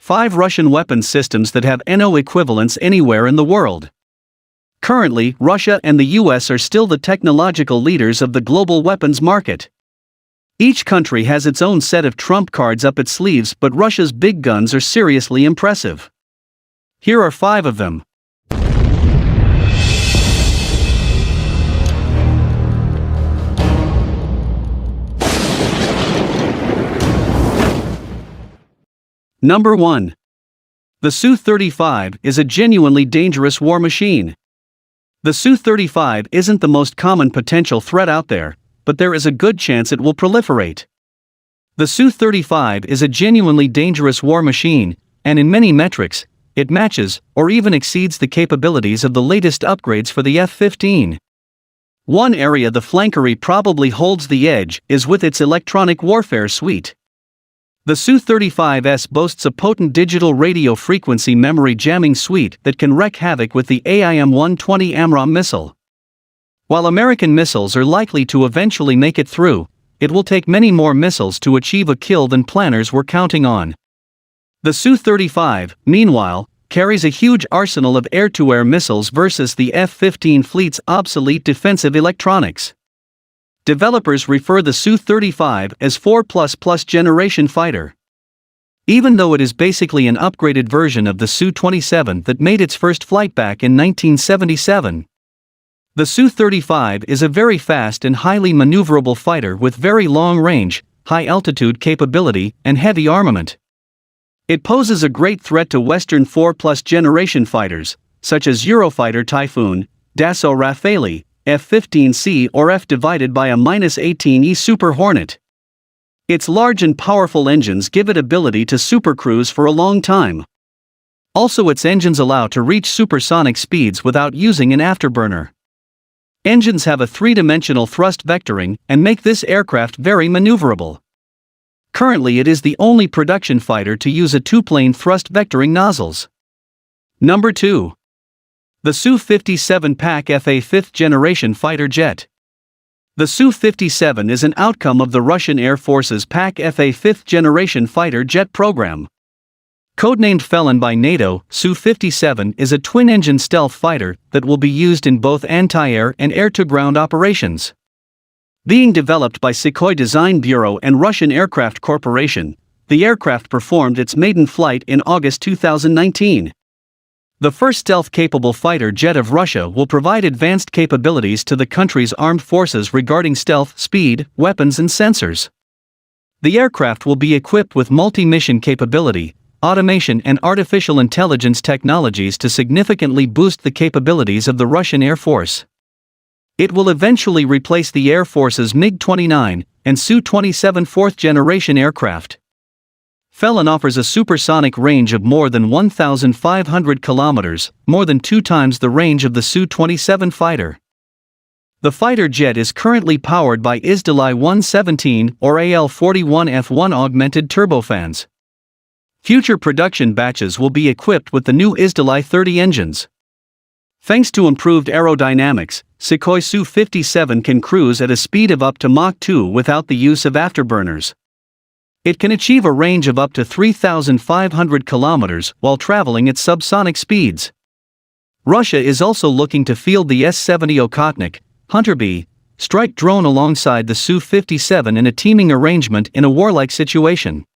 5 Russian weapons systems that have no equivalents anywhere in the world. Currently, Russia and the US are still the technological leaders of the global weapons market. Each country has its own set of trump cards up its sleeves, but Russia's big guns are seriously impressive. Here are 5 of them. Number 1. The Su-35 is a genuinely dangerous war machine. The Su-35 isn't the most common potential threat out there, but there is a good chance it will proliferate. The Su-35 is a genuinely dangerous war machine, and in many metrics, it matches or even exceeds the capabilities of the latest upgrades for the F-15. One area the flankery probably holds the edge is with its electronic warfare suite. The Su-35S boasts a potent digital radio frequency memory jamming suite that can wreak havoc with the AIM-120 AMRAAM missile. While American missiles are likely to eventually make it through, it will take many more missiles to achieve a kill than planners were counting on. The Su-35, meanwhile, carries a huge arsenal of air-to-air missiles versus the F-15 fleet's obsolete defensive electronics. Developers refer the Su-35 as 4++ generation fighter. Even though it is basically an upgraded version of the Su-27 that made its first flight back in 1977. The Su-35 is a very fast and highly maneuverable fighter with very long range, high altitude capability, and heavy armament. It poses a great threat to Western 4+ generation fighters, such as Eurofighter Typhoon, Dassault Rafale, F-15C or F/-18E Super Hornet. Its large and powerful engines give it ability to supercruise for a long time. Also, its engines allow to reach supersonic speeds without using an afterburner. Engines have a 3-dimensional thrust vectoring and make this aircraft very maneuverable. Currently, it is the only production fighter to use a 2-plane thrust vectoring nozzles. Number 2. The Su-57 PAK-FA 5th-generation fighter jet. The Su-57 is an outcome of the Russian Air Force's PAK-FA 5th-generation fighter jet program. Codenamed Felon by NATO, Su-57 is a twin-engine stealth fighter that will be used in both anti-air and air-to-ground operations. Being developed by Sukhoi Design Bureau and Russian Aircraft Corporation, the aircraft performed its maiden flight in August 2019. The first stealth-capable fighter jet of Russia will provide advanced capabilities to the country's armed forces regarding stealth, speed, weapons and sensors. The aircraft will be equipped with multi-mission capability, automation and artificial intelligence technologies to significantly boost the capabilities of the Russian Air Force. It will eventually replace the Air Force's MiG-29 and Su-27 4th-generation aircraft. Felon offers a supersonic range of more than 1,500 kilometers, more than 2 times the range of the Su-27 fighter. The fighter jet is currently powered by Izdalai 117 or AL-41F1 augmented turbofans. Future production batches will be equipped with the new Izdalai 30 engines. Thanks to improved aerodynamics, Sukhoi Su-57 can cruise at a speed of up to Mach 2 without the use of afterburners. It can achieve a range of up to 3,500 kilometers while traveling at subsonic speeds. Russia is also looking to field the S-70 Okhotnik, Hunter B, strike drone alongside the Su-57 in a teaming arrangement in a warlike situation.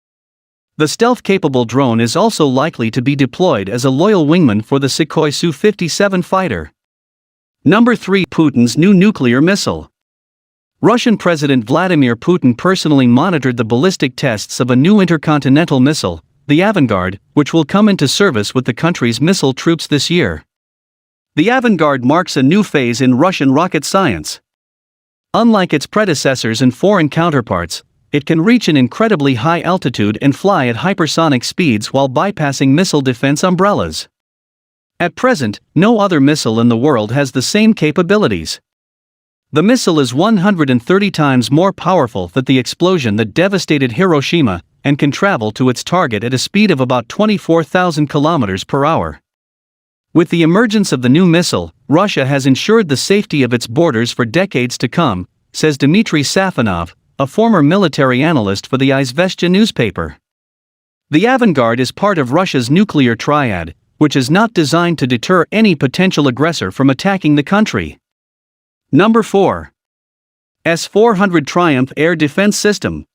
The stealth-capable drone is also likely to be deployed as a loyal wingman for the Sukhoi Su-57 fighter. Number 3. Putin's new nuclear missile. Russian President Vladimir Putin personally monitored the ballistic tests of a new intercontinental missile, the Avangard, which will come into service with the country's missile troops this year. The Avangard marks a new phase in Russian rocket science. Unlike its predecessors and foreign counterparts, it can reach an incredibly high altitude and fly at hypersonic speeds while bypassing missile defense umbrellas. At present, no other missile in the world has the same capabilities. The missile is 130 times more powerful than the explosion that devastated Hiroshima, and can travel to its target at a speed of about 24,000 kilometers per hour. With the emergence of the new missile, Russia has ensured the safety of its borders for decades to come, says Dmitry Safonov, a former military analyst for the Izvestia newspaper. The Avangard is part of Russia's nuclear triad, which is not designed to deter any potential aggressor from attacking the country. Number 4. S-400 Triumph Air Defense System.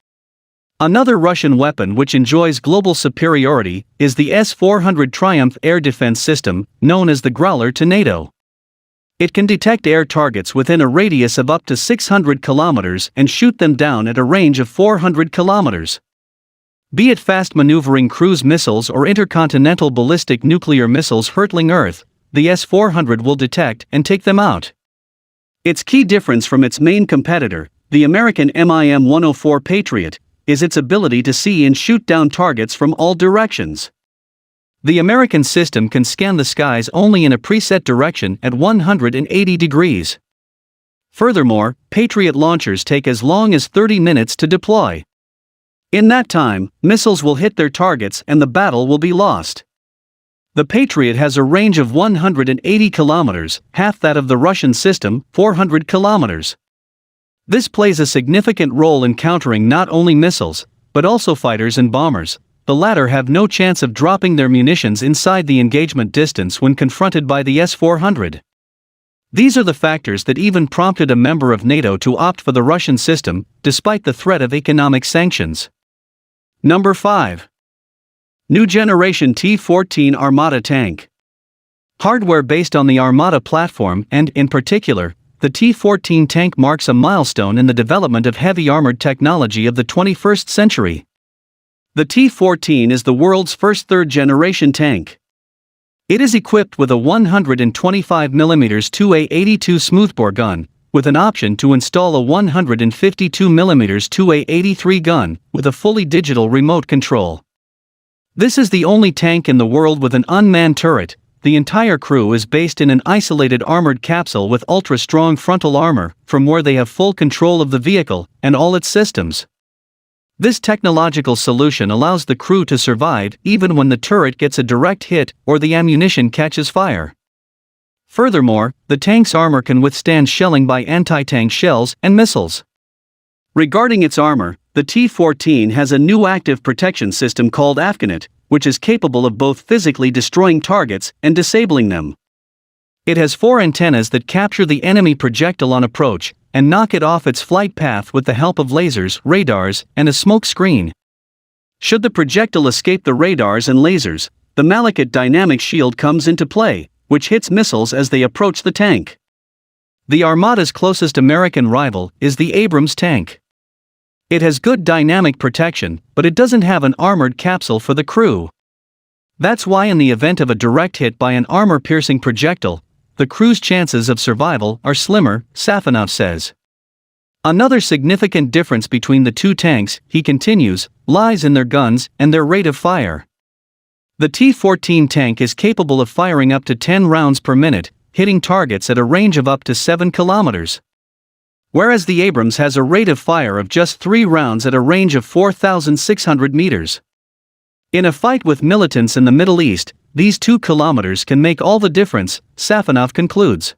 Another Russian weapon which enjoys global superiority is the S-400 Triumph Air Defense System, known as the Growler to NATO. It can detect air targets within a radius of up to 600 kilometers and shoot them down at a range of 400 kilometers. Be it fast-maneuvering cruise missiles or intercontinental ballistic nuclear missiles hurtling Earth, the S-400 will detect and take them out. Its key difference from its main competitor, the American MIM-104 Patriot, is its ability to see and shoot down targets from all directions. The American system can scan the skies only in a preset direction at 180 degrees. Furthermore, Patriot launchers take as long as 30 minutes to deploy. In that time, missiles will hit their targets and the battle will be lost. The Patriot has a range of 180 kilometers, half that of the Russian system, 400 kilometers. This plays a significant role in countering not only missiles, but also fighters and bombers. The latter have no chance of dropping their munitions inside the engagement distance when confronted by the S-400. These are the factors that even prompted a member of NATO to opt for the Russian system, despite the threat of economic sanctions. Number 5. New Generation T-14 Armata Tank. Hardware based on the Armata platform and, in particular, the T-14 tank marks a milestone in the development of heavy armored technology of the 21st century. The T-14 is the world's first third-generation tank. It is equipped with a 125mm 2A82 smoothbore gun, with an option to install a 152mm 2A83 gun, with a fully digital remote control. This is the only tank in the world with an unmanned turret. The entire crew is based in an isolated armored capsule with ultra-strong frontal armor, from where they have full control of the vehicle and all its systems. This technological solution allows the crew to survive even when the turret gets a direct hit or the ammunition catches fire. Furthermore, the tank's armor can withstand shelling by anti-tank shells and missiles. Regarding its armor, the T-14 has a new active protection system called Afghanet, which is capable of both physically destroying targets and disabling them. It has 4 antennas that capture the enemy projectile on approach and knock it off its flight path with the help of lasers, radars, and a smoke screen. Should the projectile escape the radars and lasers, the Malekith dynamic shield comes into play, which hits missiles as they approach the tank. The Armada's closest American rival is the Abrams tank. It has good dynamic protection, but it doesn't have an armored capsule for the crew. That's why in the event of a direct hit by an armor-piercing projectile, the crew's chances of survival are slimmer, Safonov says. Another significant difference between the two tanks, he continues, lies in their guns and their rate of fire. The T-14 tank is capable of firing up to 10 rounds per minute, hitting targets at a range of up to 7 kilometers. Whereas the Abrams has a rate of fire of just 3 rounds at a range of 4,600 meters. In a fight with militants in the Middle East, these 2 kilometers can make all the difference, Safonov concludes.